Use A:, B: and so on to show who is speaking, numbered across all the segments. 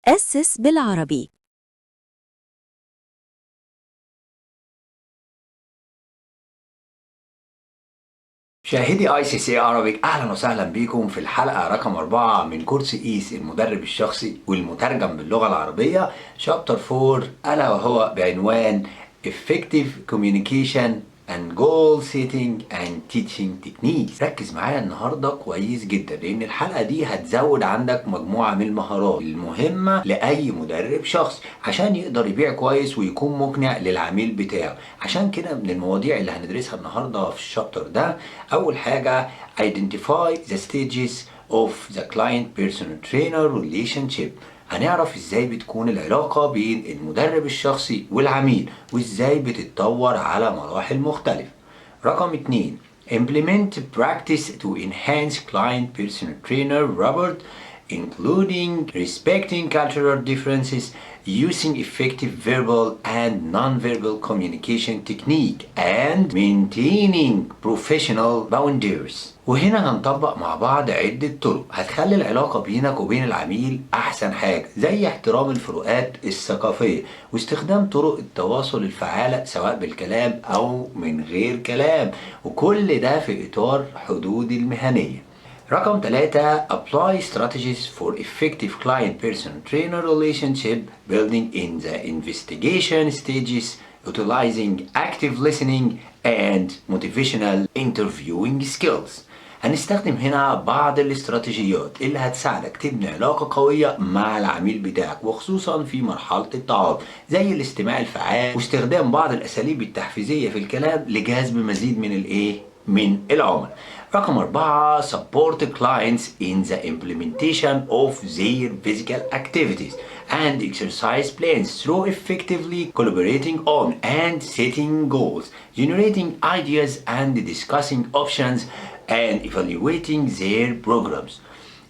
A: أسس بالعربي.
B: مشاهدي اي سي سي عربيك، اهلا وسهلا بيكم في الحلقه رقم 4 من كورس ايس المدرب الشخصي والمترجم باللغه العربيه شابتر 4، الا وهو بعنوان Effective Communication and Goal Setting and Teaching Techniques. ركز معايا النهارده كويس جدا، لان الحلقه دي هتزود عندك مجموعه من المهارات المهمه لاي مدرب شخصي عشان يقدر يبيع كويس ويكون مقنع للعميل بتاعه. عشان كده من المواضيع اللي هندرسها النهارده في الشابتر ده، اول حاجه identify the stages of the client personal trainer relationship. هنعرف ازاي بتكون العلاقة بين المدرب الشخصي والعميل وازاي بتتطور على مراحل مختلفة. رقم 2 implement practice to enhance client personal trainer Robert, including respecting cultural differences, using effective verbal and non-verbal communication technique, and maintaining professional boundaries. وهنا هنطبق مع بعض عدة طرق هتخلي العلاقة بينك وبين العميل أحسن حاجة، زي احترام الفروقات الثقافية واستخدام طرق التواصل الفعالة سواء بالكلام أو من غير كلام، وكل ده في إطار حدود المهنية. رقم 3 apply strategies for effective client-person trainer relationship building in the investigation stages, utilizing active listening and motivational interviewing skills. هنستخدم هنا بعض الاستراتيجيات اللي هتساعدك تبني علاقة قوية مع العميل بتاعك، وخصوصا في مرحلة التعاطي، زي الاستماع الفعال واستخدام بعض الأساليب التحفيزية في الكلام لجذب مزيد من العملاء. رقم 4 support clients in the implementation of their physical activities and exercise plans through effectively collaborating on and setting goals, generating ideas and discussing options and evaluating their programs.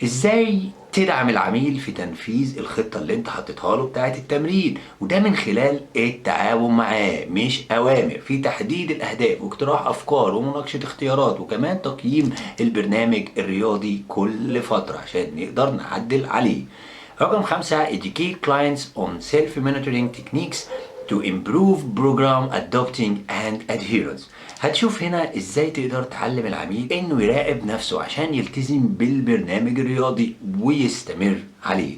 B: ازاي تدعم العميل في تنفيذ الخطة اللي انت حطيتها له بتاعت التمرين، وده من خلال التعاون معاه مش اوامر، في تحديد الاهداف واقتراح افكار ومناقشة اختيارات، وكمان تقييم البرنامج الرياضي كل فترة عشان نقدر نعدل عليه. رقم 5 educate clients on self-monitoring techniques to improve program adopting and adherence. هتشوف هنا ازاي تقدر تعلم العميل انه يراقب نفسه عشان يلتزم بالبرنامج الرياضي ويستمر عليه.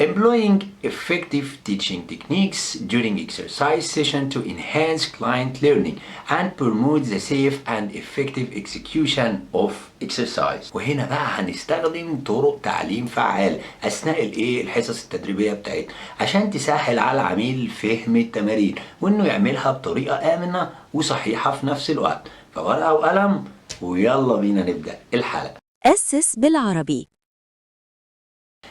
B: Employing effective teaching techniques during exercise session to enhance client learning and promote the safe and effective execution of exercise. وهنا بقى هنستخدم طرق تعليم فعال اثناء الحصص التدريبيه بتاعتنا عشان تسهل على العميل فهم التمارين وانه يعملها بطريقه امنه وصحيحه في نفس الوقت. فورقه وقلم ويلا بينا نبدا الحلقه.
A: أسس بالعربي.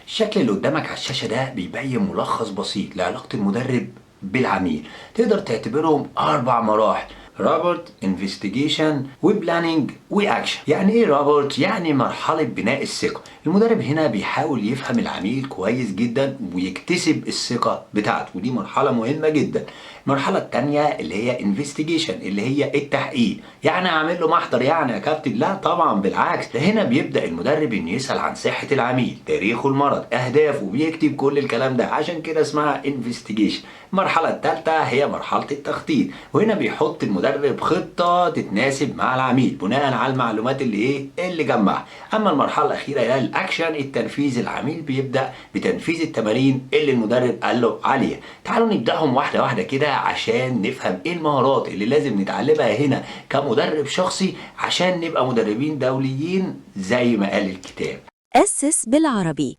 B: الشكل اللي قدامك على الشاشة ده بيبين ملخص بسيط لعلاقة المدرب بالعميل، تقدر تعتبرهم 4 مراحل: رابورت، انفستيجيشن، وبلاننج، واكشن. يعني ايه رابورت؟ يعني مرحلة بناء الثقة. المدرب هنا بيحاول يفهم العميل كويس جدا ويكتسب الثقة بتاعته، ودي مرحلة مهمة جدا. المرحلة التانية اللي هي انفستيجيشن اللي هي التحقيق. يعني اعمل له محضر يعني يا كابتن؟ لا طبعا، بالعكس، ده هنا بيبدأ المدرب انه يسأل عن صحة العميل، تاريخه المرض، اهدافه، وبيكتب كل الكلام ده، عشان كده اسمها انفستيجيشن. المرحلة الثالثة هي مرحلة التخطيط، وهنا بيحط المدرب خطة تتناسب مع العميل بناء على المعلومات اللي جمعها. اما المرحلة الأخيرة هي الاكشن، التنفيذ. العميل بيبدأ بتنفيذ التمارين اللي المدرب قال له عليها. تعالوا نبدأهم واحدة واحدة كده عشان نفهم ايه المهارات اللي لازم نتعلمها هنا كمدرب شخصي عشان نبقى مدربين دوليين زي ما قال الكتاب.
A: أسس بالعربي.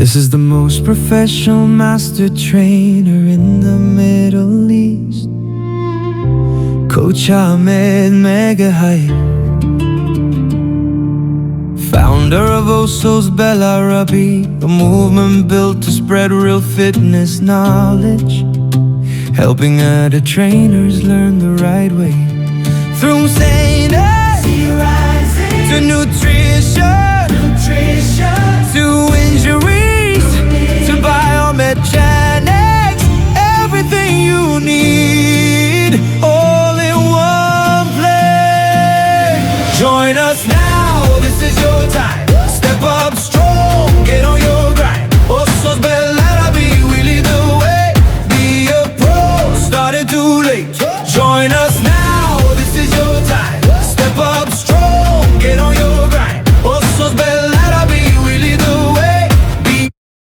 C: This is the most professional master trainer in the Middle East, Coach Ahmed Megahype, founder of Oso's Belarabi, a movement built to spread real fitness knowledge, helping other trainers learn the right way. Through sanity to nutrition, to injuries, to biomechanics, everything you need, all in one place. Join Join us now, this is your time. Step up strong, get on your grind. Ossos Bellarabi, we lead the way. Be a pro, started too late. Join us